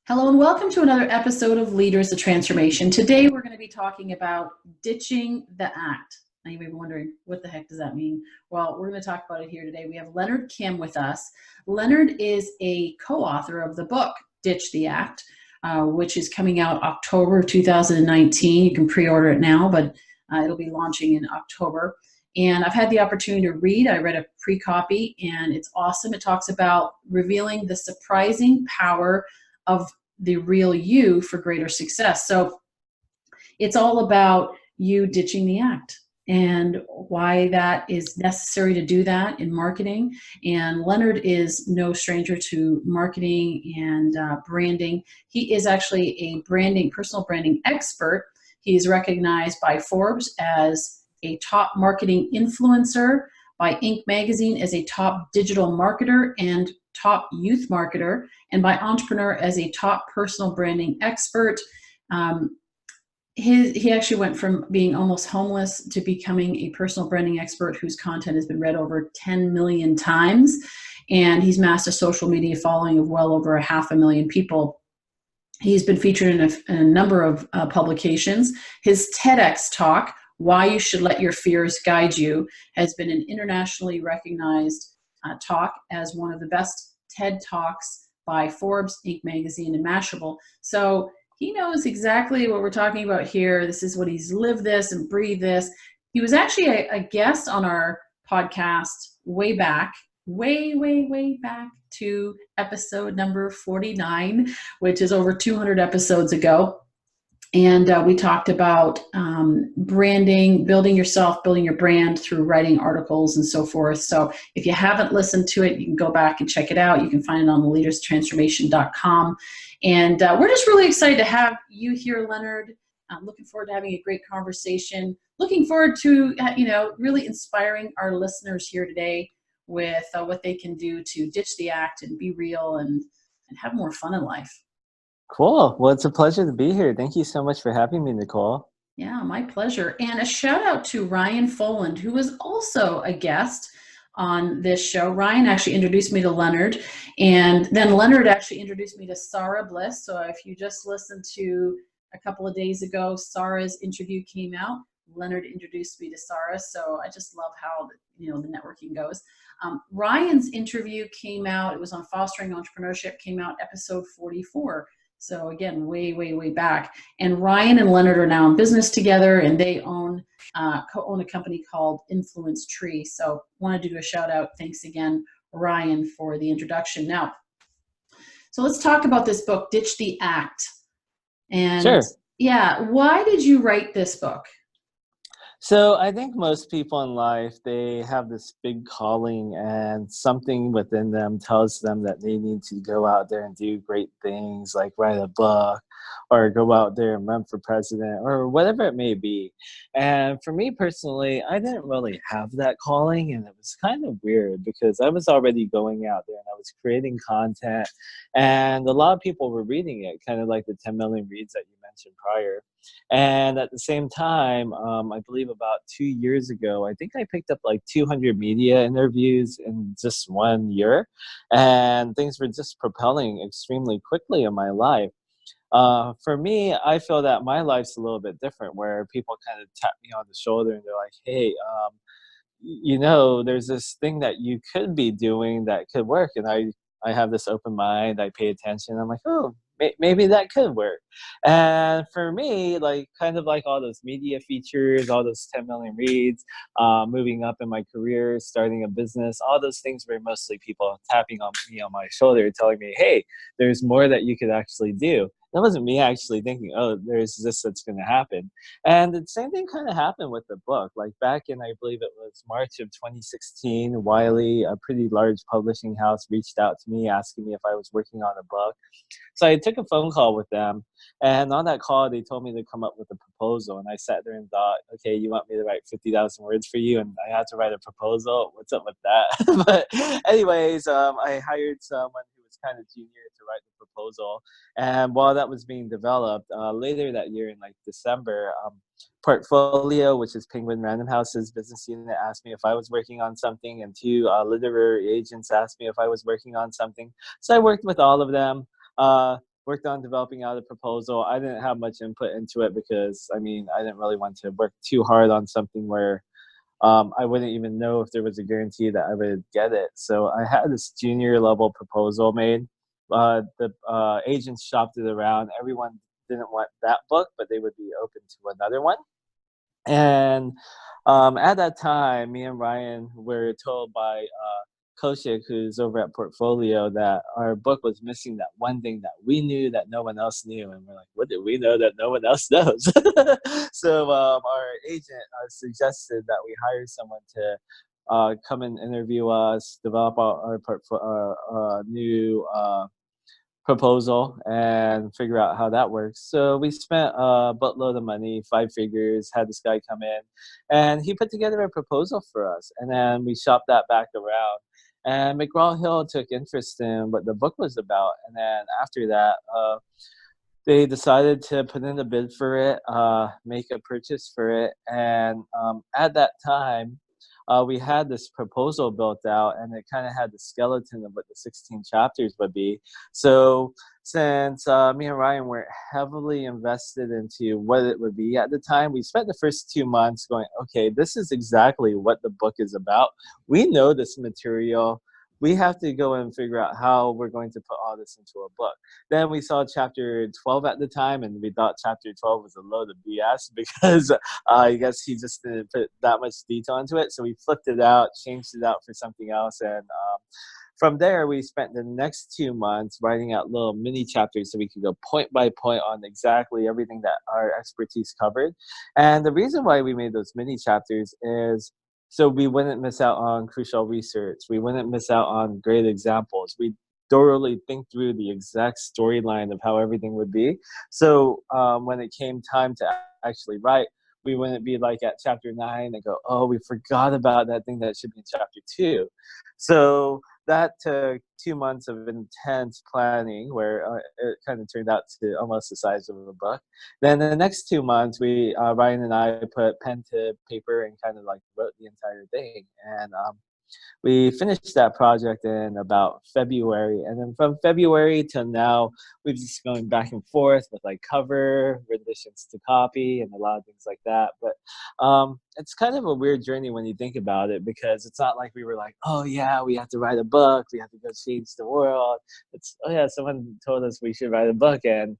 Hello and welcome to another episode of Leaders of Transformation. Today we're going to be talking about ditching the act. Now you may be wondering, what the heck does that mean? Well, we're going to talk about it here today. We have Leonard Kim with us. Leonard is a co-author of the book, Ditch the Act, which is coming out October 2019. You can pre-order it now, but it'll be launching in October. And I've had the opportunity to read. I read a pre-copy and it's awesome. It talks about revealing the surprising power of the real you for greater success. So it's all about you ditching the act and why that is necessary to do that in marketing. And Leonard is no stranger to marketing and branding. He is actually a personal branding expert. He's recognized by Forbes as a top marketing influencer, by Inc. magazine as a top digital marketer and top youth marketer, and by Entrepreneur as a top personal branding expert. He actually went from being almost homeless to becoming a personal branding expert whose content has been read over 10 million times. And he's amassed a social media following of well over 500,000 people. He's been featured in a number of publications. His TEDx talk, Why You Should Let Your Fears Guide You, has been an internationally recognized talk as one of the best TED Talks by Forbes, Inc. magazine, and Mashable. So he knows exactly what we're talking about here. This is what he's lived this and breathed this. He was actually a guest on our podcast way back, way back to episode number 49, which is over 200 episodes ago. And we talked about branding, building yourself, building your brand through writing articles and so forth. So if you haven't listened to it, you can go back and check it out. You can find it on theleaderstransformation.com. And we're just really excited to have you here, Leonard. I'm looking forward to having a great conversation. Looking forward to, really inspiring our listeners here today with what they can do to ditch the act and be real and have more fun in life. Cool. Well, it's a pleasure to be here. Thank you so much for having me, Nicole. Yeah, my pleasure. And a shout out to Ryan Foland, who was also a guest on this show. Ryan actually introduced me to Leonard, and then Leonard actually introduced me to Sarah Bliss. So if you just listened to a couple of days ago, Sarah's interview came out. Leonard introduced me to Sarah. So I just love how the networking goes. Ryan's interview came out. It was on Fostering Entrepreneurship, came out episode 44. So again, way back. And Ryan and Leonard are now in business together, and they co-own a company called Influence Tree. So wanted to do a shout out. Thanks again, Ryan, for the introduction. Now, so let's talk about this book, Ditch the Act. And Sure. Yeah, why did you write this book? So I think most people in life, they have this big calling and something within them tells them that they need to go out there and do great things, like write a book or go out there and run for president or whatever it may be. And for me personally, I didn't really have that calling, and it was kind of weird because I was already going out there and I was creating content, and a lot of people were reading it, kind of like the 10 million reads that you mentioned prior. And at the same time, I believe about 2 years ago, I think I picked up like 200 media interviews in just 1 year, and things were just propelling extremely quickly in my life. For me, I feel that my life's a little bit different, where people kind of tap me on the shoulder and they're like, hey, there's this thing that you could be doing that could work. And I have this open mind, I pay attention. I'm like, oh, maybe that could work. And for me, like kind of like all those media features, all those 10 million reads, moving up in my career, starting a business, all those things were mostly people tapping on me on my shoulder, telling me, hey, there's more that you could actually do. That wasn't me actually thinking, oh, there's this that's going to happen. And the same thing kind of happened with the book. Like back in, I believe it was March of 2016, Wiley, a pretty large publishing house, reached out to me asking me if I was working on a book. So I took a phone call with them. And on that call, they told me to come up with a proposal. And I sat there and thought, okay, you want me to write 50,000 words for you? And I had to write a proposal. What's up with that? But anyways, I hired someone who was kind of junior to write the proposal. And while that was being developed, later that year in like December, Portfolio, which is Penguin Random House's business unit, asked me if I was working on something, and two literary agents asked me if I was working on something. So I worked with all of them. worked on developing out a proposal. I didn't have much input into it because, I mean, I didn't really want to work too hard on something where I wouldn't even know if there was a guarantee that I would get it. So I had this junior level proposal made. The agents shopped it around. Everyone didn't want that book, but they would be open to another one. And at that time, me and Ryan were told by Koshik, who's over at Portfolio, that our book was missing that one thing that we knew that no one else knew. And we're like, what do we know that no one else knows? So our agent suggested that we hire someone to come and interview us, develop our new proposal and figure out how that works. So we spent a buttload of money, 5 figures, had this guy come in, and he put together a proposal for us. And then we shopped that back around. And McGraw-Hill took interest in what the book was about. And then after that, they decided to put in a bid for it, make a purchase for it. And at that time, we had this proposal built out, and it kind of had the skeleton of what the 16 chapters would be. So since me and Ryan were heavily invested into what it would be at the time, we spent the first 2 months going, okay, this is exactly what the book is about. We know this material. We have to go and figure out how we're going to put all this into a book. Then we saw chapter 12 at the time, and we thought chapter 12 was a load of BS because I guess he just didn't put that much detail into it. So we flipped it out, changed it out for something else. And from there, we spent the next 2 months writing out little mini chapters so we could go point by point on exactly everything that our expertise covered. And the reason why we made those mini chapters is so we wouldn't miss out on crucial research. We wouldn't miss out on great examples. We thoroughly think through the exact storyline of how everything would be. So when it came time to actually write, we wouldn't be like at chapter 9 and go, oh, we forgot about that thing that should be in chapter 2. So that took 2 months of intense planning where it kind of turned out to almost the size of a book. Then the next 2 months, we Ryan and I put pen to paper and kind of like wrote the entire thing. And we finished that project in about February. And then from February till now, we've just going back and forth with like cover, renditions to copy, and a lot of things like that. But it's kind of a weird journey when you think about it, because it's not like we were like, oh yeah, we have to write a book, we have to go change the world. It's, oh yeah, someone told us we should write a book. And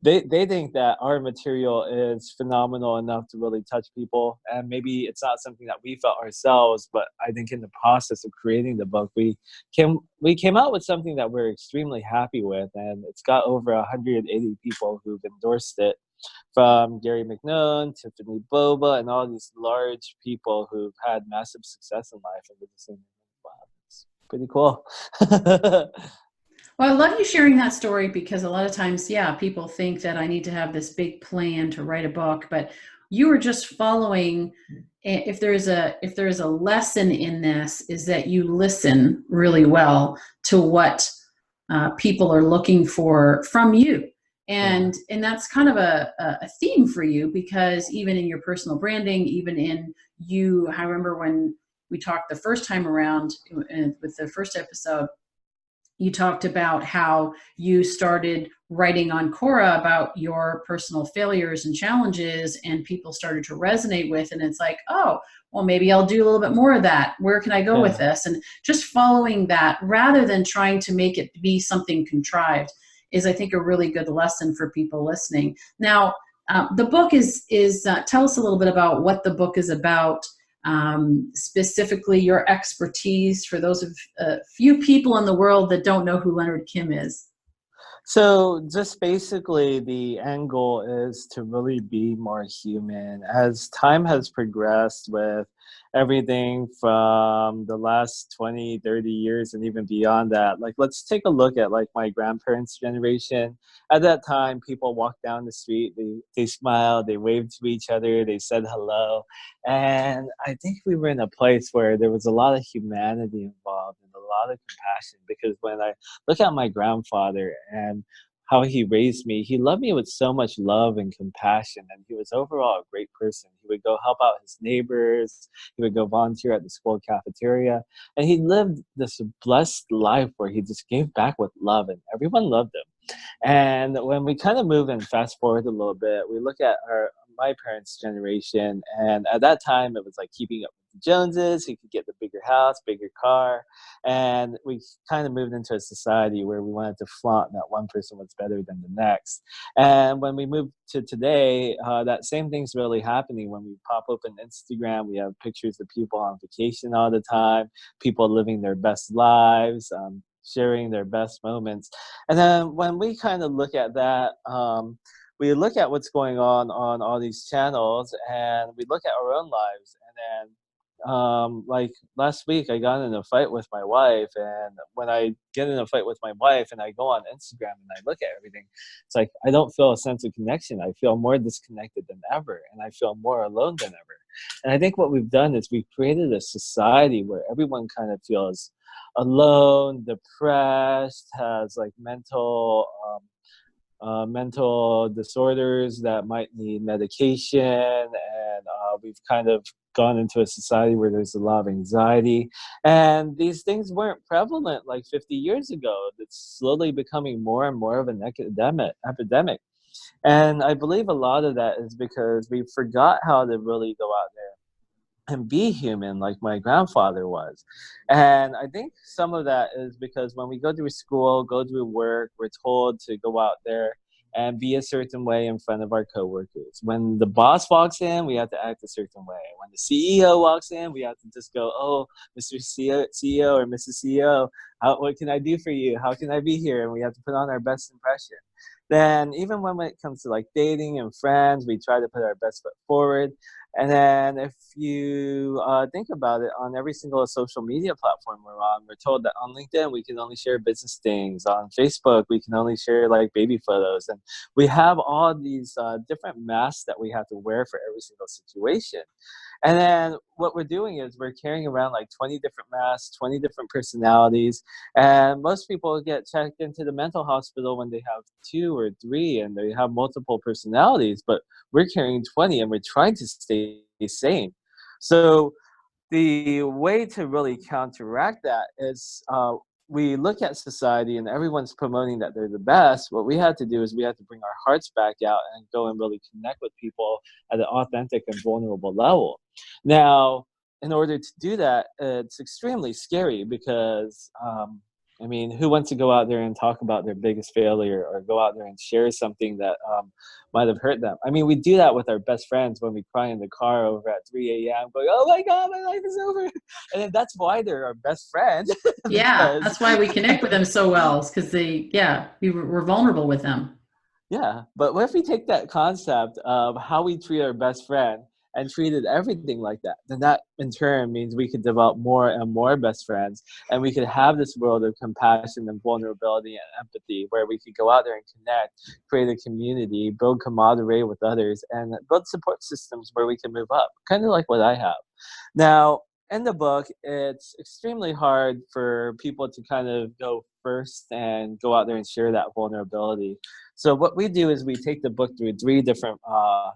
they think that our material is phenomenal enough to really touch people, and maybe it's not something that we felt ourselves, but I think in the process of creating the book, we came out with something that we're extremely happy with, and it's got over 180 people who've endorsed it, from Gary McNone, Tiffany Boba, and all these large people who've had massive success in life, and we're just saying, wow, it's pretty cool. Well, I love you sharing that story, because a lot of times, yeah, people think that I need to have this big plan to write a book, but you were just following. If there is a lesson in this, is that you listen really well to what people are looking for from you. And that's kind of a theme for you, because even in your personal branding, even in you, I remember when we talked the first time around with the first episode, you talked about how you started writing on Quora about your personal failures and challenges, and people started to resonate with, and it's like, oh, well, maybe I'll do a little bit more of that. Where can I go with this? And just following that rather than trying to make it be something contrived is, I think, a really good lesson for people listening. Now, the book is tell us a little bit about what the book is about. Specifically your expertise, for those of few people in the world that don't know who Leonard Kim is. So just basically the end goal is to really be more human. As time has progressed with everything from the last 20, 30 years and even beyond that, like let's take a look at like my grandparents' generation. At that time, people walked down the street, they smiled, they waved to each other, they said hello. And I think we were in a place where there was a lot of humanity involved and a lot of compassion, because when I look at my grandfather and how he raised me. He loved me with so much love and compassion, and he was overall a great person. He would go help out his neighbors. He would go volunteer at the school cafeteria, and he lived this blessed life where he just gave back with love, and everyone loved him. And when we kind of move and fast forward a little bit, we look at my parents' generation, and at that time it was like keeping up with the Joneses. He could get the bigger house, bigger car, and we kind of moved into a society where we wanted to flaunt that one person was better than the next. And when we move to today, that same thing's really happening. When we pop open Instagram, we have pictures of people on vacation all the time, people living their best lives, sharing their best moments. And then when we kind of look at that, we look at what's going on all these channels, and we look at our own lives. And then, like last week, I got in a fight with my wife. And when I get in a fight with my wife and I go on Instagram and I look at everything, it's like I don't feel a sense of connection. I feel more disconnected than ever, and I feel more alone than ever. And I think what we've done is we've created a society where everyone kind of feels alone, depressed, has like mental disorders that might need medication, and we've kind of gone into a society where there's a lot of anxiety, and these things weren't prevalent like 50 years ago. It's slowly becoming more and more of an epidemic, and I believe a lot of that is because we forgot how to really go out there and be human like my grandfather was. And I think some of that is because when we go through school, go through work, we're told to go out there and be a certain way in front of our coworkers. When the boss walks in, we have to act a certain way. When the CEO walks in, we have to just go, oh, Mr. CEO or Mrs. CEO, what can I do for you? How can I be here? And we have to put on our best impression. Then even when it comes to like dating and friends, we try to put our best foot forward. And then if you think about it, on every single social media platform we're on, we're told that on LinkedIn, we can only share business things. On Facebook, we can only share like baby photos. And we have all these different masks that we have to wear for every single situation. And then what we're doing is we're carrying around like 20 different masks, 20 different personalities. And most people get checked into the mental hospital when they have 2 or 3 and they have multiple personalities, but we're carrying 20 and we're trying to stay sane. So the way to really counteract that is we look at society and everyone's promoting that they're the best. What we have to do is we have to bring our hearts back out and go and really connect with people at an authentic and vulnerable level. Now, in order to do that, it's extremely scary because I mean, who wants to go out there and talk about their biggest failure or go out there and share something that might have hurt them? I mean, we do that with our best friends when we cry in the car over at 3 a.m. going, oh my God, my life is over. And then that's why they're our best friend. Yeah, Because, that's why we connect with them so well, because we're vulnerable with them. yeah. But what if we take that concept of how we treat our best friend and treated everything like that? Then that in turn means we could develop more and more best friends, and we could have this world of compassion and vulnerability and empathy where we could go out there and connect, create a community, build camaraderie with others, and build support systems where we can move up, kind of like what I have. Now, in the book, it's extremely hard for people to kind of go first and go out there and share that vulnerability. So what we do is we take the book through 3 different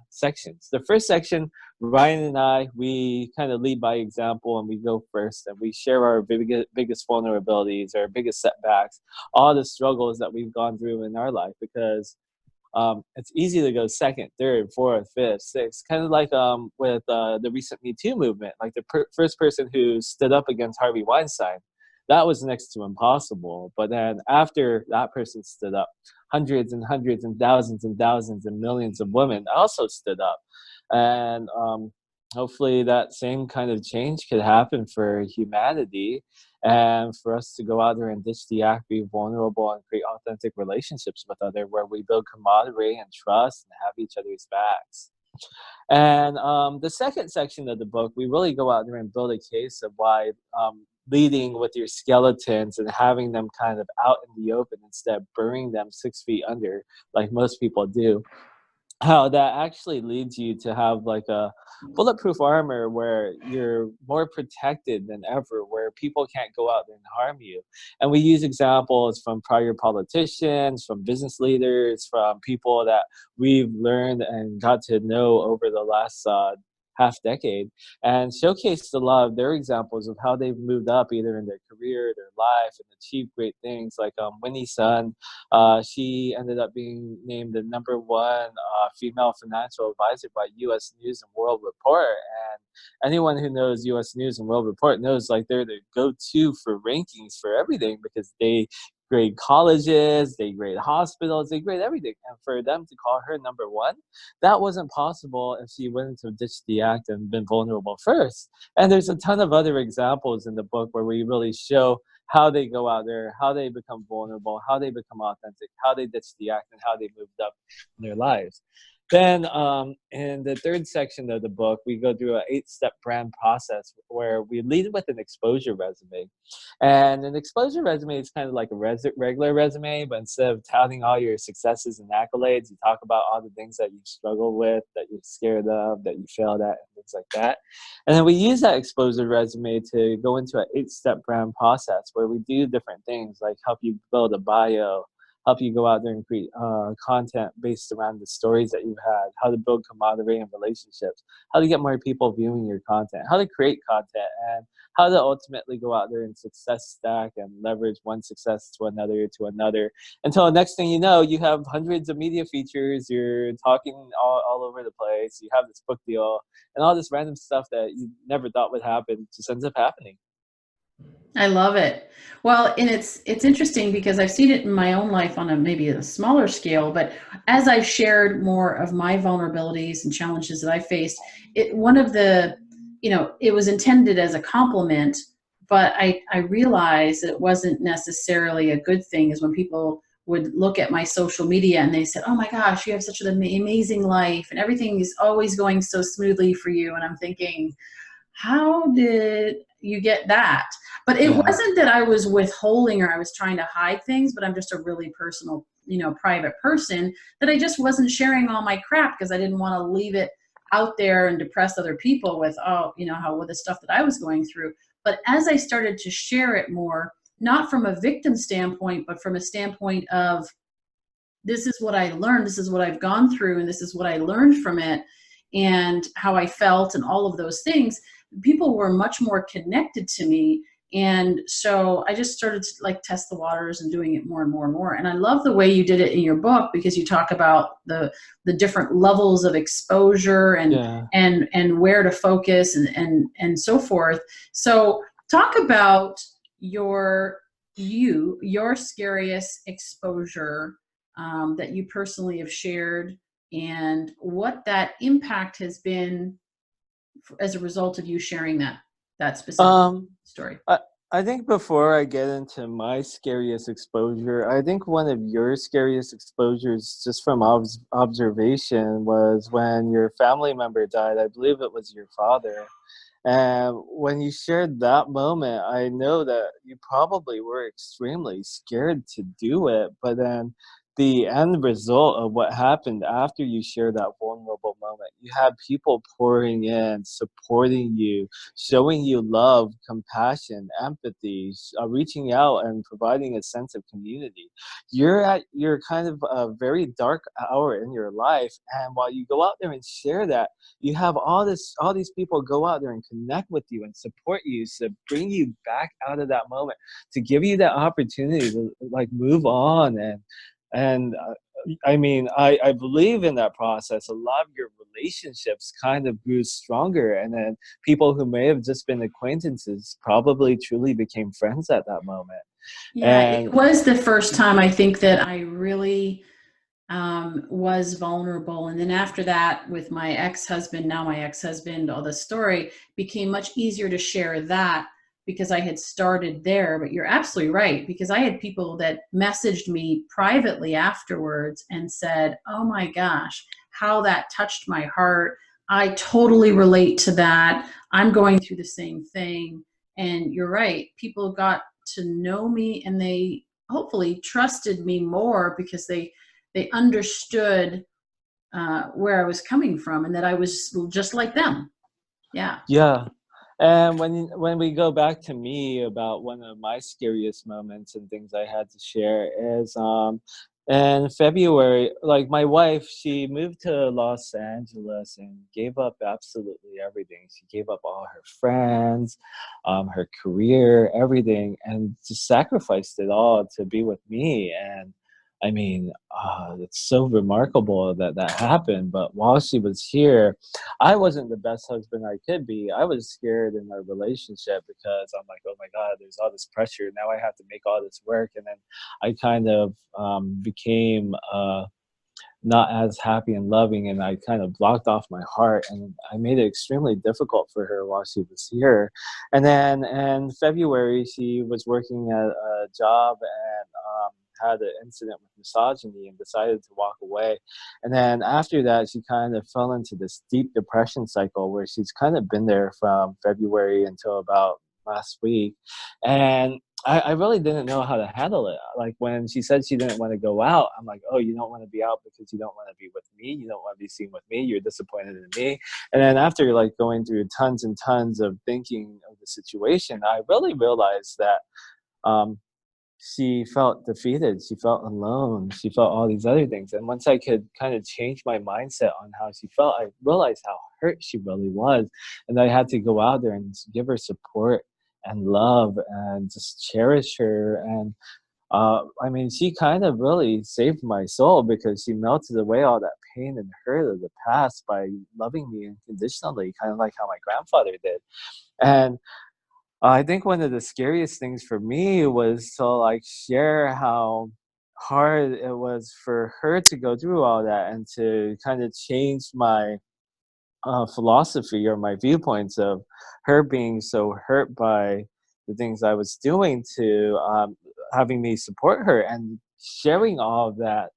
sections. The first section, Ryan and I, we kind of lead by example, and we go first and we share our biggest vulnerabilities, our biggest setbacks, all the struggles that we've gone through in our life, because it's easy to go second, third, fourth, fifth, sixth, kind of like with the recent Me Too movement, like the first person who stood up against Harvey Weinstein. That was next to impossible. But then after that person stood up, hundreds and hundreds and thousands and millions of women also stood up. And hopefully that same kind of change could happen for humanity, and for us to go out there and ditch the act, be vulnerable, and create authentic relationships with others where we build camaraderie and trust and have each other's backs. And the second section of the book, we really go out there and build a case of why leading with your skeletons and having them kind of out in the open instead of burying them 6 feet under like most people do how that actually leads you to have like a bulletproof armor where you're more protected than ever, where people can't go out there and harm you. And we use examples from prior politicians, from business leaders, from people that we've learned and got to know over the last half decade, and showcased a lot of their examples of how they've moved up either in their career, their life, and achieved great things. Like Winnie Sun, she ended up being named the number one female financial advisor by U.S. News and World Report. And anyone who knows U.S. News and World Report knows like they're the go-to for rankings for everything, because they grade colleges, they grade hospitals, they grade everything. And for them to call her number one, that wasn't possible if she wouldn't have ditched the act and been vulnerable first. And there's a ton of other examples in the book where we really show how they go out there, how they become vulnerable, how they become authentic, how they ditch the act, and how they moved up in their lives. Then in the third section of the book, we go through an 8-step brand process where we lead with an exposure resume. And an exposure resume is kind of like a regular resume, but instead of touting all your successes and accolades, you talk about all the things that you struggle with, that you're scared of, that you failed at, and things like that. And then we use that exposure resume to go into an 8-step brand process where we do different things like help you build a bio, help you go out there and create content based around the stories that you've had, how to build camaraderie and relationships, how to get more people viewing your content, how to create content, and how to ultimately go out there and success stack and leverage one success to another, until the next thing you know, you have hundreds of media features, you're talking all over the place, you have this book deal, and all this random stuff that you never thought would happen just ends up happening. I love it. Well, and it's interesting because I've seen it in my own life on a maybe a smaller scale, but as I've shared more of my vulnerabilities and challenges that I faced, one of the, it was intended as a compliment, but I realized that it wasn't necessarily a good thing, is when people would look at my social media and they said, "Oh my gosh, you have such an amazing life and everything is always going so smoothly for you." And I'm thinking, how did you get that? But it Yeah. wasn't that I was withholding or I was trying to hide things, but I'm just a really personal, private person, that I just wasn't sharing all my crap because I didn't want to leave it out there and depress other people with, how with the stuff that I was going through. But as I started to share it more, not from a victim standpoint, but from a standpoint of, this is what I learned, this is what I've gone through, and this is what I learned from it, and how I felt, and all of those things, people were much more connected to me. And so I just started to like test the waters and doing it more and more and more. And I love the way you did it in your book, because you talk about the different levels of exposure and Yeah. and where to focus and so forth. So talk about your scariest exposure, that you personally have shared, and what that impact has been as a result of you sharing that specific Um, story. I, I think before I get into my scariest exposure, I think one of your scariest exposures, just from observation, was when your family member died. I believe it was your father. And when you shared that moment, I know that you probably were extremely scared to do it. But then the end result of what happened after you shared that vulnerable moment, you had people pouring in, supporting you, showing you love, compassion, empathy, reaching out and providing a sense of community. You're at your kind of a very dark hour in your life. And while you go out there and share that, you have all these people go out there and connect with you and support you to bring you back out of that moment, to give you that opportunity to like move on. And I mean, I believe in that process. A lot of your relationships kind of grew stronger, and then people who may have just been acquaintances probably truly became friends at that moment. Yeah, it And was the first time I think that I really was vulnerable. And then after that, with my ex-husband, now my ex-husband, all the story became much easier to share that, because I had started there. But you're absolutely right, because I had people that messaged me privately afterwards and said, "Oh my gosh, how that touched my heart. I totally relate to that. I'm going through the same thing." And you're right, people got to know me, and they hopefully trusted me more because they understood where I was coming from, and that I was just like them. Yeah. Yeah. And when we go back to me about one of my scariest moments and things I had to share is in February, like my wife, she moved to Los Angeles and gave up absolutely everything. She gave up all her friends, her career, everything, and just sacrificed it all to be with me. And I mean, it's so remarkable that that happened. But while she was here, I wasn't the best husband I could be. I was scared in our relationship because I'm like, oh my God, there's all this pressure. Now I have to make all this work. And then I kind of became not as happy and loving, and I kind of blocked off my heart, and I made it extremely difficult for her while she was here. And then in February, she was working at a job and had an incident with misogyny and decided to walk away. And then after that, she kind of fell into this deep depression cycle where she's kind of been there from February until about last week. And I really didn't know how to handle it. Like when she said she didn't want to go out, I'm like, oh, you don't want to be out because you don't want to be with me. You don't want to be seen with me. You're disappointed in me. And then after like going through tons and tons of thinking of the situation, I really realized that um, she felt defeated. She felt alone. She felt all these other things. And once I could kind of change my mindset on how she felt, I realized how hurt she really was. And I had to go out there and give her support and love and just cherish her. And I mean, she kind of really saved my soul because she melted away all that pain and hurt of the past by loving me unconditionally, kind of like how my grandfather did. And I think one of the scariest things for me was to like share how hard it was for her to go through all that and to kind of change my philosophy or my viewpoints of her being so hurt by the things I was doing to having me support her, and sharing all of that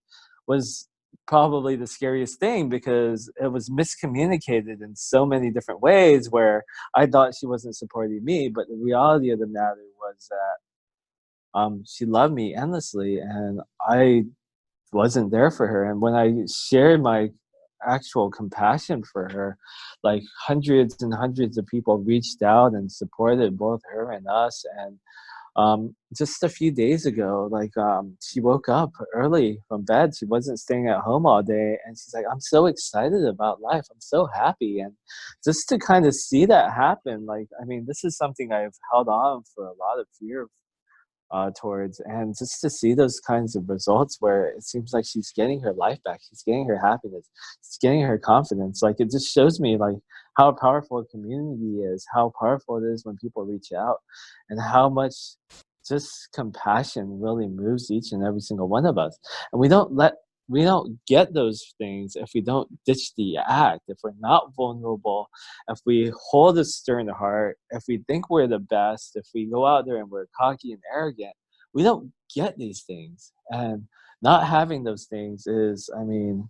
was probably the scariest thing because it was miscommunicated in so many different ways where I thought she wasn't supporting me, but the reality of the matter was that she loved me endlessly and I wasn't there for her. And when I shared my actual compassion for her, like hundreds and hundreds of people reached out and supported both her and us. And just a few days ago, like she woke up early from bed. She wasn't staying at home all day, and she's like, "I'm so excited about life. I'm so happy." And just to kind of see that happen, like, I mean, this is something I've held on for a lot of fear towards, and just to see those kinds of results where it seems like she's getting her life back, she's getting her happiness, she's getting her confidence, like it just shows me like how powerful a community is, how powerful it is when people reach out, and how much just compassion really moves each and every single one of us. And we don't get those things if we don't ditch the act, if we're not vulnerable, if we hold a stern heart, if we think we're the best, if we go out there and we're cocky and arrogant, we don't get these things. And not having those things is, I mean,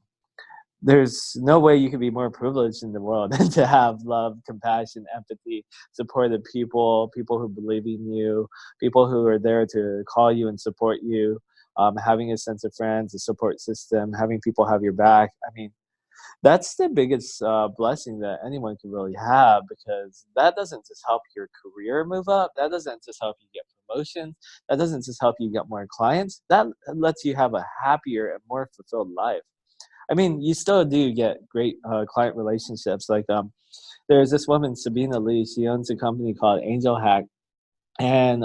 there's no way you can be more privileged in the world than to have love, compassion, empathy, supportive people, people who believe in you, people who are there to call you and support you, having a sense of friends, a support system, having people have your back. I mean, that's the biggest blessing that anyone can really have, because that doesn't just help your career move up. That doesn't just help you get promotions. That doesn't just help you get more clients. That lets you have a happier and more fulfilled life. I mean, you still do get great client relationships. Like there's this woman, Sabina Lee. She owns a company called Angel Hack, and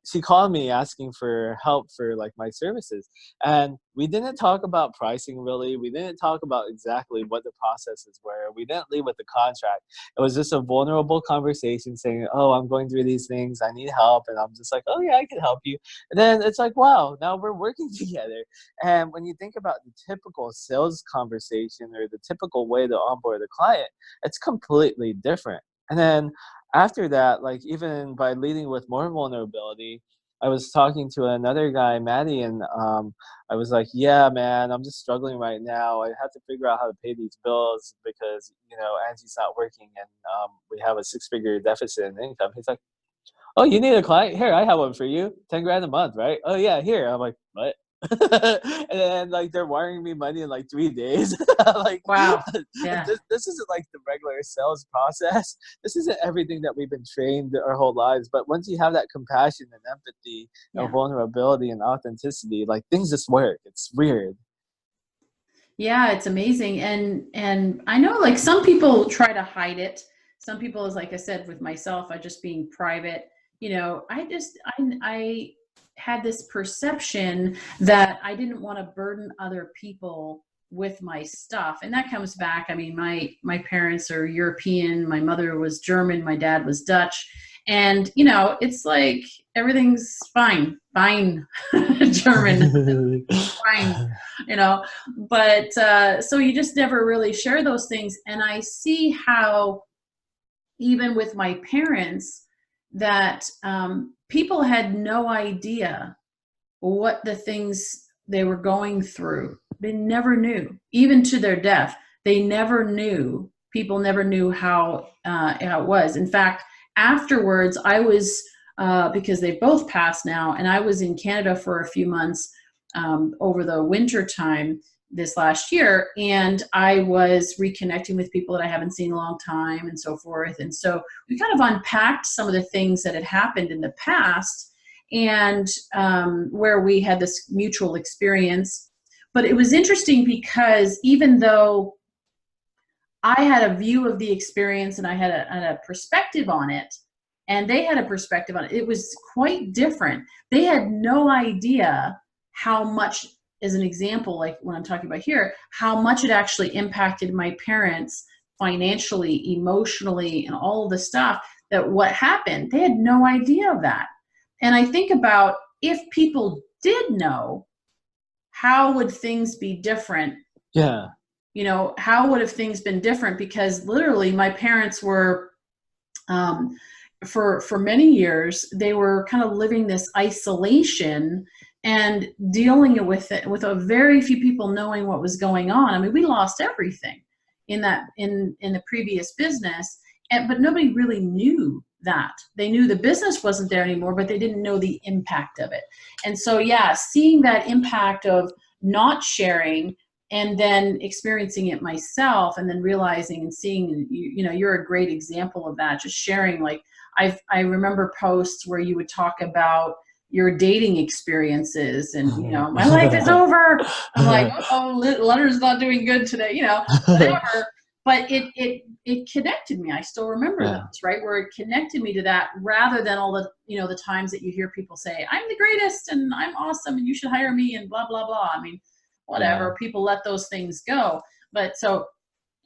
she called me asking for help for like my services, and we didn't talk about pricing really. We didn't talk about exactly what the processes were. We didn't leave with the contract. It was just a vulnerable conversation saying, oh, I'm going through these things, I need help. And I'm just like, oh yeah, I can help you. And then it's like, wow, now we're working together. And when you think about the typical sales conversation or the typical way to onboard a client, it's completely different. And then after that, like even by leading with more vulnerability, I was talking to another guy, Maddie, and I was like, "Yeah, man, I'm just struggling right now. I have to figure out how to pay these bills because Angie's not working, and we have a six-figure deficit in income." He's like, "Oh, you need a client? Here, I have one for you. 10 grand a month, right? Oh yeah, here." I'm like, "What?" and then like they're wiring me money in like 3 days. Like Wow. Yeah. this isn't like the regular sales process. This isn't everything that we've been trained our whole lives. But once you have that compassion and empathy and Yeah. vulnerability and authenticity, like things just work. It's weird. Yeah, it's amazing. And I know like some people try to hide it. Some people, is like I said, with myself, I just being private, I had this perception that I didn't want to burden other people with my stuff. And that comes back. I mean, my parents are European, my mother was German, my dad was Dutch. And it's like everything's fine, German, fine, you know but so you just never really share those things. And I see how even with my parents that people had no idea what the things they were going through. They never knew, even to their death. They never knew. People never knew how it was. In fact, afterwards, I was because they both passed now, and I was in Canada for a few months over the winter time this last year, and I was reconnecting with people that I haven't seen in a long time and so forth. And so we kind of unpacked some of the things that had happened in the past, and where we had this mutual experience. But it was interesting because even though I had a view of the experience and I had a perspective on it, and they had a perspective on it, it was quite different. They had no idea how much, as an example, like what I'm talking about here, how much it actually impacted my parents financially, emotionally, and all of the stuff. That what happened, they had no idea of that. And I think about, if people did know, how would things be different? Yeah. How would have things been different? Because literally my parents were, for many years, they were kind of living this isolation and dealing with it with a very few people knowing what was going on. I mean, we lost everything in the previous business, but nobody really knew that. They knew the business wasn't there anymore, but they didn't know the impact of it. And so, yeah, seeing that impact of not sharing and then experiencing it myself, and then realizing and seeing, you're a great example of that. Just sharing, like I remember posts where you would talk about your dating experiences, and my life is over. I'm like, oh, Leonard's not doing good today, whatever. But it connected me. I still remember Yeah. those, right? Where it connected me to that, rather than all the the times that you hear people say, I'm the greatest and I'm awesome and you should hire me and blah blah blah. I mean, whatever. Yeah. People let those things go. But so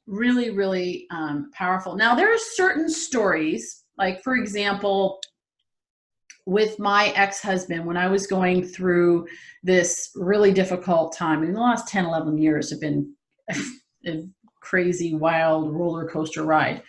really, really powerful. Now there are certain stories, like for example, with my ex-husband, when I was going through this really difficult time, in the last 10, 11 years have been a crazy, wild roller coaster ride,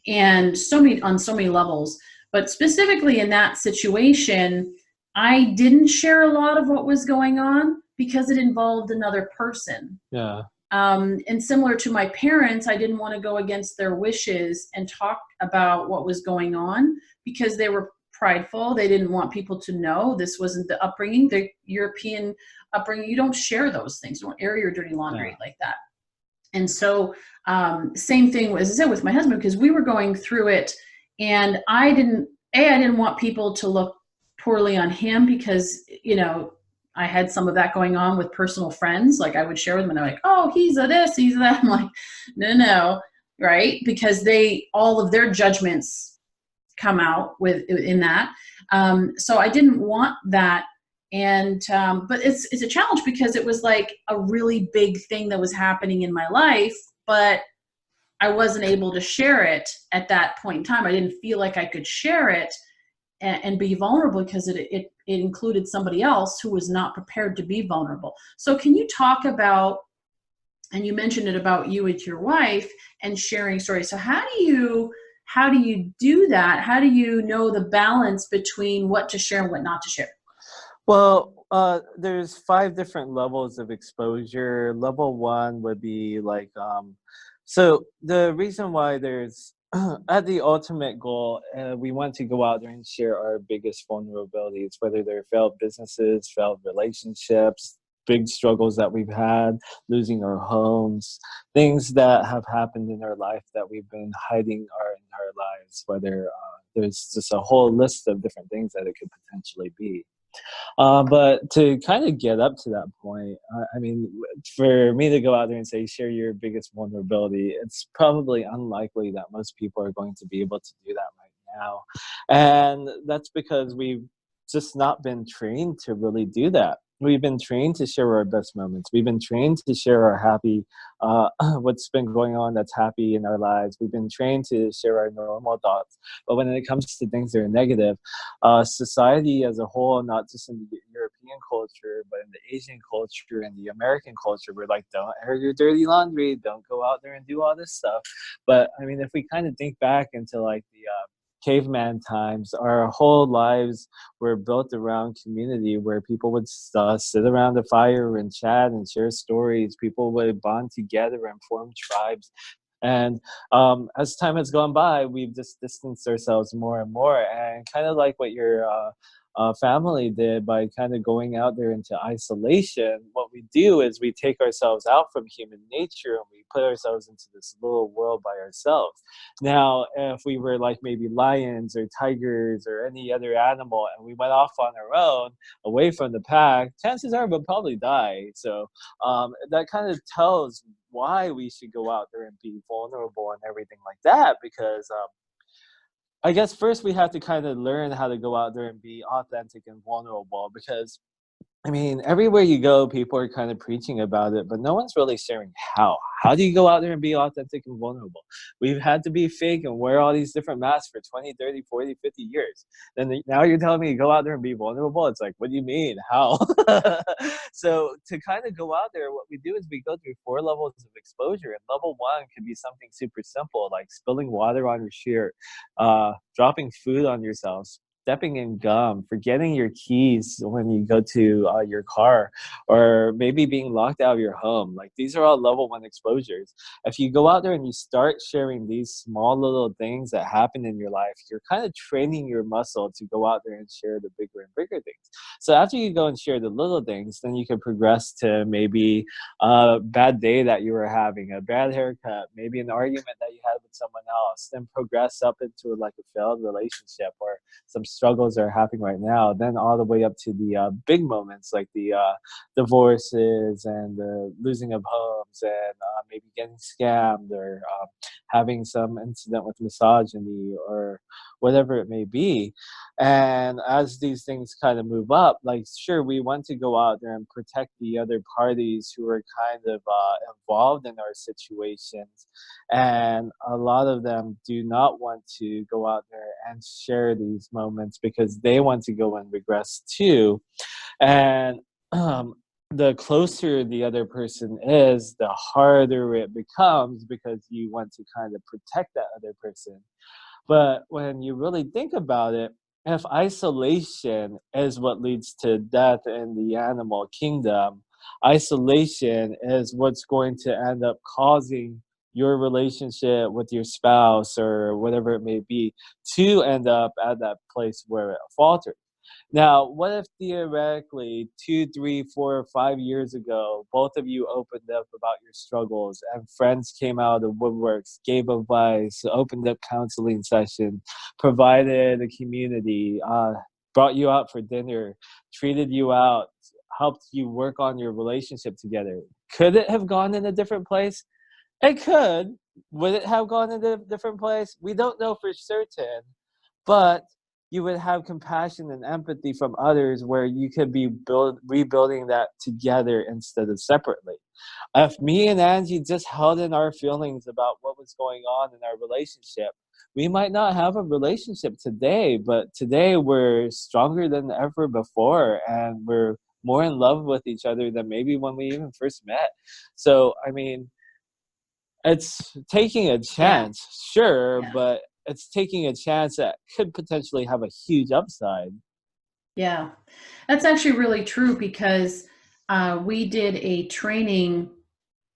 and on so many levels. But specifically in that situation, I didn't share a lot of what was going on because it involved another person. Yeah. And similar to my parents, I didn't want to go against their wishes and talk about what was going on because they were prideful. They didn't want people to know. This wasn't the upbringing, the European upbringing. You don't share those things. You don't air your dirty laundry like that. And so same thing, as I said, with my husband, because we were going through it, and I didn't want people to look poorly on him because, I had some of that going on with personal friends. Like I would share with them and they're like, oh, he's a this, he's a that. I'm like, no, right? Because all of their judgments come out in that. So I didn't want that. And but it's a challenge because it was like a really big thing that was happening in my life, but I wasn't able to share it at that point in time. I didn't feel like I could share it and be vulnerable because it included somebody else who was not prepared to be vulnerable. So can you talk about, and you mentioned it about you with your wife and sharing stories. So how do you do that? How do you know the balance between what to share and what not to share? Well, there's 5 different levels of exposure. Level 1 would be like, so the reason why there's, at the ultimate goal, we want to go out there and share our biggest vulnerabilities, whether they're failed businesses, failed relationships, big struggles that we've had, losing our homes, things that have happened in our life that we've been hiding in our lives, whether there's just a whole list of different things that it could potentially be. But to kind of get up to that point, I mean, for me to go out there and say, share your biggest vulnerability, it's probably unlikely that most people are going to be able to do that right now. And that's because we've just not been trained to really do that. We've been trained to share our best moments. We've been trained to share our happy, what's been going on that's happy in our lives. We've been trained to share our normal thoughts. But when it comes to things that are negative, society as a whole, not just in the European culture, but in the Asian culture and the American culture, we're like, don't air your dirty laundry, don't go out there and do all this stuff. But I mean, if we kind of think back into like the caveman times, our whole lives were built around community where people would sit around the fire and chat and share stories. People would bond together and form tribes. And as time has gone by, we've just distanced ourselves more and more. And kind of like what your family did by kind of going out there into isolation, what we do is we take ourselves out from human nature and we put ourselves into this little world by ourselves. Now, if we were like maybe lions or tigers or any other animal and we went off on our own away from the pack, chances are we'll probably die. So that kind of tells why we should go out there and be vulnerable and everything like that, because I guess first we have to kind of learn how to go out there and be authentic and vulnerable, because I mean, everywhere you go, people are kind of preaching about it, but no one's really sharing how. How do you go out there and be authentic and vulnerable? We've had to be fake and wear all these different masks for 20, 30, 40, 50 years. Then now you're telling me to go out there and be vulnerable? It's like, what do you mean? How? So to kind of go out there, what we do is we go through 4 levels of exposure. And level 1 could be something super simple, like spilling water on your shirt, dropping food on yourself, stepping in gum, forgetting your keys when you go to your car, or maybe being locked out of your home. Like, these are all level 1 exposures. If you go out there and you start sharing these small little things that happen in your life, you're kind of training your muscle to go out there and share the bigger and bigger things. So after you go and share the little things, then you can progress to maybe a bad day that you were having, a bad haircut, maybe an argument that you had with someone else, then progress up into like a failed relationship or some struggles are happening right now, then all the way up to the big moments like the divorces and the losing of homes and maybe getting scammed or having some incident with misogyny or whatever it may be. And as these things kind of move up, like, sure, we want to go out there and protect the other parties who are kind of involved in our situations. And a lot of them do not want to go out there and share these moments because they want to go and regress too. And the closer the other person is, the harder it becomes because you want to kind of protect that other person. But when you really think about it, if isolation is what leads to death in the animal kingdom, isolation is what's going to end up causing your relationship with your spouse or whatever it may be to end up at that place where it falters. Now, what if theoretically 2, 3, 4, 5 years ago, both of you opened up about your struggles and friends came out of the woodworks, gave advice, opened up counseling sessions, provided a community, brought you out for dinner, treated you out, helped you work on your relationship together? Could it have gone in a different place? It could. Would it have gone in a different place? We don't know for certain, but you would have compassion and empathy from others where you could be rebuilding that together instead of separately. If me and Angie just held in our feelings about what was going on in our relationship, we might not have a relationship today, but today we're stronger than ever before and we're more in love with each other than maybe when we even first met. So, I mean, it's taking a Yeah. chance, sure, Yeah. but it's taking a chance that could potentially have a huge upside. Yeah. That's actually really true because we did a training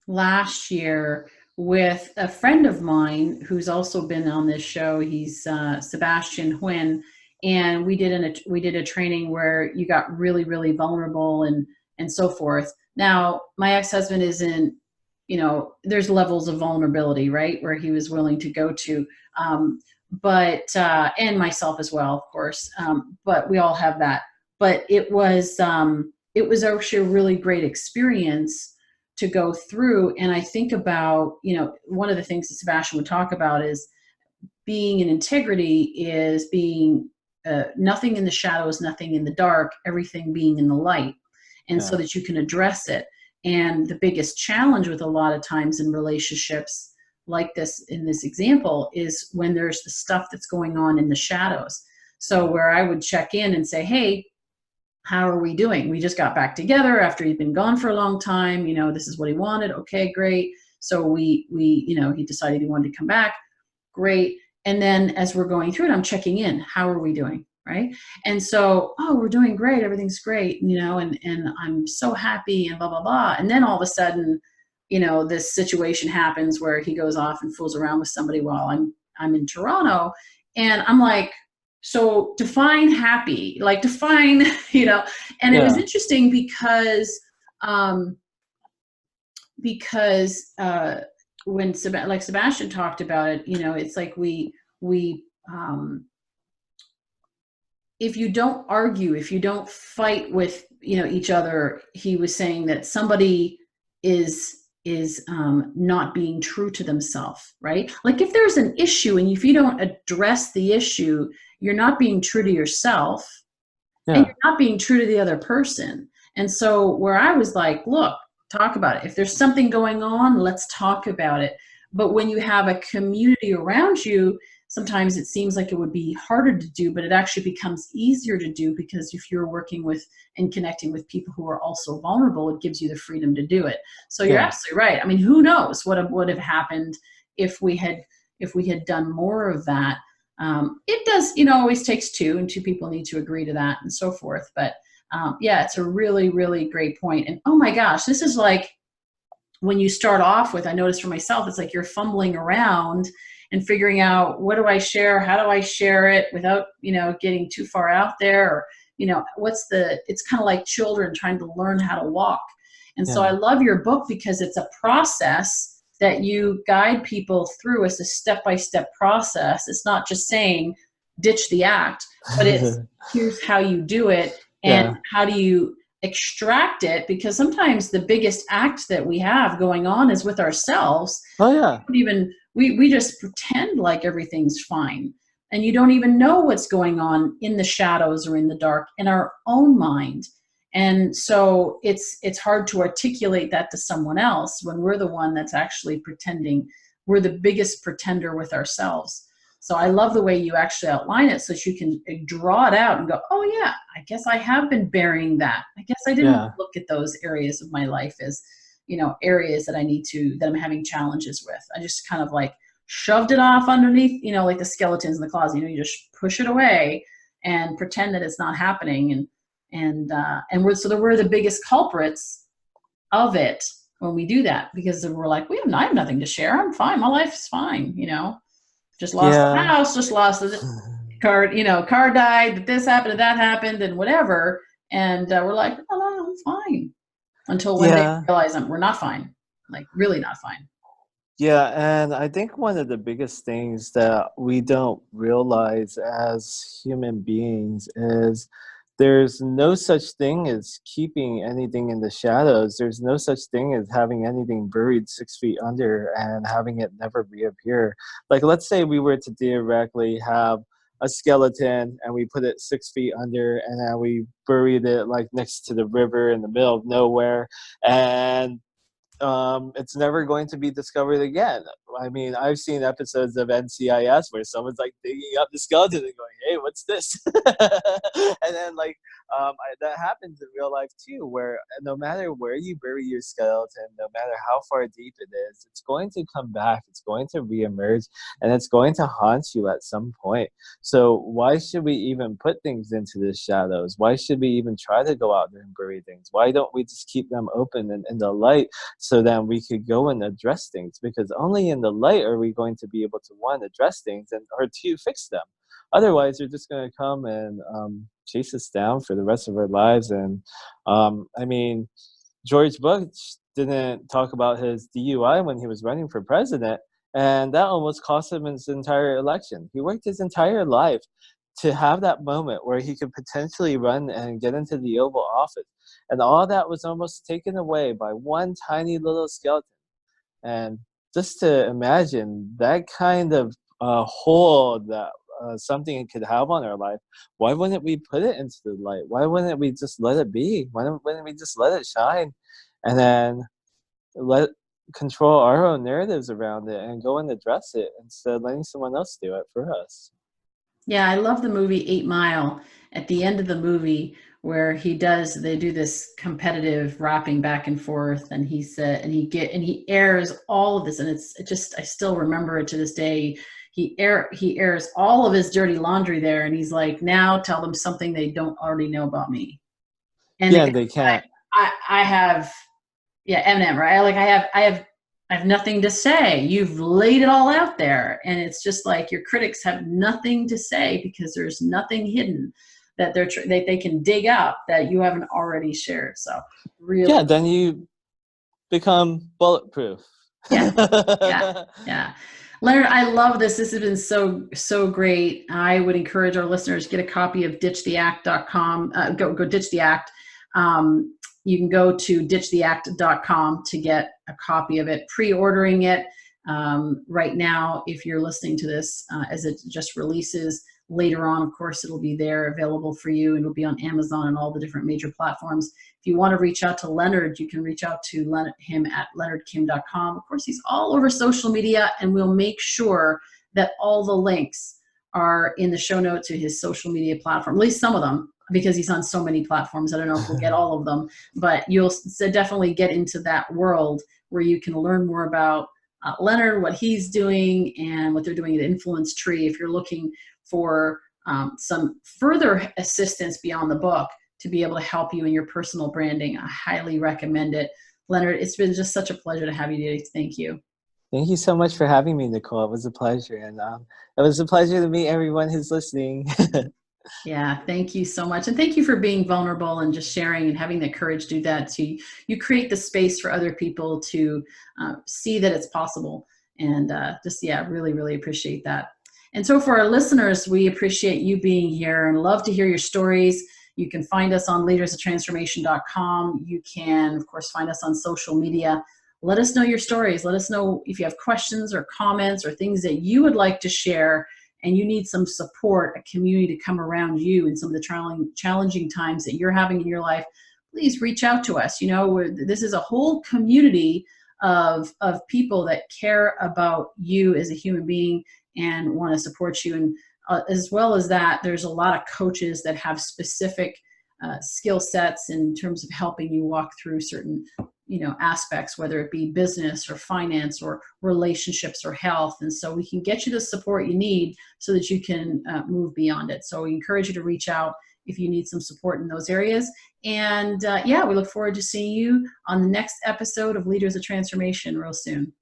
last year with a friend of mine who's also been on this show. He's Sebastian Huynh, and we did a training where you got really, really vulnerable and so forth. Now, my ex-husband isn't, there's levels of vulnerability, right, where he was willing to go to. Um, but and myself as well, of course. But we all have that. But it was actually a really great experience to go through. And I think about, one of the things that Sebastian would talk about is being in integrity is being nothing in the shadows, nothing in the dark, everything being in the light, and so Yeah. that you can address it. And the biggest challenge with a lot of times in relationships like this, in this example, is when there's the stuff that's going on in the shadows. So where I would check in and say, hey, how are we doing? We just got back together after he'd been gone for a long time. This is what he wanted. Okay, great. So he decided he wanted to come back. Great. And then as we're going through it, I'm checking in. How are we doing? Right. And so, oh, we're doing great. Everything's great, and I'm so happy and blah, blah, blah. And then all of a sudden, this situation happens where he goes off and fools around with somebody while I'm in Toronto. And I'm like, so define happy, like define, and it was Yeah. interesting um, because when like Sebastian talked about it, it's like we if you don't argue, if you don't fight with each other, he was saying that somebody is not being true to themselves, right? Like if there's an issue and if you don't address the issue, you're not being true to yourself and Yeah. you're not being true to the other person. And so where I was like, look, talk about it. If there's something going on, let's talk about it. But when you have a community around you, sometimes it seems like it would be harder to do, but it actually becomes easier to do because if you're working with and connecting with people who are also vulnerable, it gives you the freedom to do it. So you're Yeah. absolutely right. I mean, who knows what would have happened if we had done more of that. It does, always takes two, and two people need to agree to that and so forth. But yeah, it's a really, really great point. And oh my gosh, this is like when you start off with, I noticed for myself, it's like you're fumbling around and figuring out what do I share? How do I share it without, getting too far out there? Or, it's kind of like children trying to learn how to walk. And so I Yeah. love your book because it's a process that you guide people through as a step-by-step process. It's not just saying ditch the act, but it's here's how you do it and Yeah. how do you extract it, because sometimes the biggest act that we have going on is with ourselves. Oh yeah. We just pretend like everything's fine, and you don't even know what's going on in the shadows or in the dark in our own mind. And so it's hard to articulate that to someone else when we're the one that's actually pretending. We're the biggest pretender with ourselves. So I love the way you actually outline it so that you can draw it out and go, oh yeah, I guess I have been burying that. I guess I didn't Yeah. look at those areas of my life as, areas that that I'm having challenges with. I just kind of like shoved it off underneath, like the skeletons in the closet, you just push it away and pretend that it's not happening. And we're the biggest culprits of it when we do that, because we're like, I have nothing to share. I'm fine. My life is fine. Just lost the Yeah. house, just lost the car, car died, this happened, that happened, and whatever. And we're like, oh, no, I'm fine. Until one day Yeah. we realize we're not fine, like really not fine. Yeah, and I think one of the biggest things that we don't realize as human beings is there's no such thing as keeping anything in the shadows. There's no such thing as having anything buried 6 feet under and having it never reappear. Like, let's say we were to theoretically have a skeleton and we put it 6 feet under and then we buried it like next to the river in the middle of nowhere. And it's never going to be discovered again. I mean, I've seen episodes of NCIS where someone's like digging up the skeleton and going, "Hey, what's this?" And then like that happens in real life too, where no matter where you bury your skeleton, no matter how far deep it is, it's going to come back. It's going to reemerge, and it's going to haunt you at some point. So why should we even put things into the shadows? Why should we even try to go out there and bury things? Why don't we just keep them open and in the light? So then we could go and address things, because only in the light are we going to be able to, one, address things, and or two, fix them. Otherwise they're just going to come and chase us down for the rest of our lives. And I mean, George Bush didn't talk about his DUI when he was running for president, and that almost cost him his entire election. He worked his entire life to have that moment where he could potentially run and get into the Oval Office. And all that was almost taken away by one tiny little skeleton. And just to imagine that kind of hold that something could have on our life, why wouldn't we put it into the light? Why wouldn't we just let it be? Why wouldn't we just let it shine? And then let control our own narratives around it and go and address it instead of letting someone else do it for us. Yeah, I love the movie 8 Mile. At the end of the movie, where they do this competitive rapping back and forth, and he said, and he airs all of this, and I still remember it to this day. He airs all of his dirty laundry there, and he's like, now tell them something they don't already know about me. And Yeah, they can't. I have, yeah, Eminem, right? Like I have nothing to say. You've laid it all out there. And it's just like your critics have nothing to say because there's nothing hidden that they can dig up that you haven't already shared. So really. Yeah, then you become bulletproof. Yeah. Yeah. Yeah. Leonard, I love this. This has been so great. I would encourage our listeners to get a copy of ditchtheact.com. Go Ditch the Act. You can go to ditchtheact.com to get a copy of it. Pre-ordering it right now, if you're listening to this as it just releases. Later on, of course, it'll be there available for you, and it'll be on Amazon and all the different major platforms. If you want to reach out to Leonard, you can reach out to him at leonardkim.com. Of course, he's all over social media, and we'll make sure that all the links are in the show notes to his social media platform, at least some of them, because he's on so many platforms. I don't know if we'll get all of them, but you'll definitely get into that world where you can learn more about Leonard, what he's doing, and what they're doing at Influence Tree. If you're looking for some further assistance beyond the book to be able to help you in your personal branding, I highly recommend it. Leonard, it's been just such a pleasure to have you today. Thank you. Thank you so much for having me, Nicole. It was a pleasure. And it was a pleasure to meet everyone who's listening. Yeah, thank you so much. And thank you for being vulnerable and just sharing and having the courage to do that. So you create the space for other people to see that it's possible. And really, really appreciate that. And so for our listeners, we appreciate you being here and love to hear your stories. You can find us on leadersoftransformation.com. You can, of course, find us on social media. Let us know your stories. Let us know if you have questions or comments or things that you would like to share and you need some support, a community to come around you in some of the challenging times that you're having in your life. Please reach out to us. You know, this is a whole community of people that care about you as a human being and want to support you. And as well as that, there's a lot of coaches that have specific skill sets in terms of helping you walk through certain, aspects, whether it be business or finance or relationships or health. And so we can get you the support you need so that you can move beyond it. So we encourage you to reach out if you need some support in those areas. And we look forward to seeing you on the next episode of Leaders of Transformation real soon.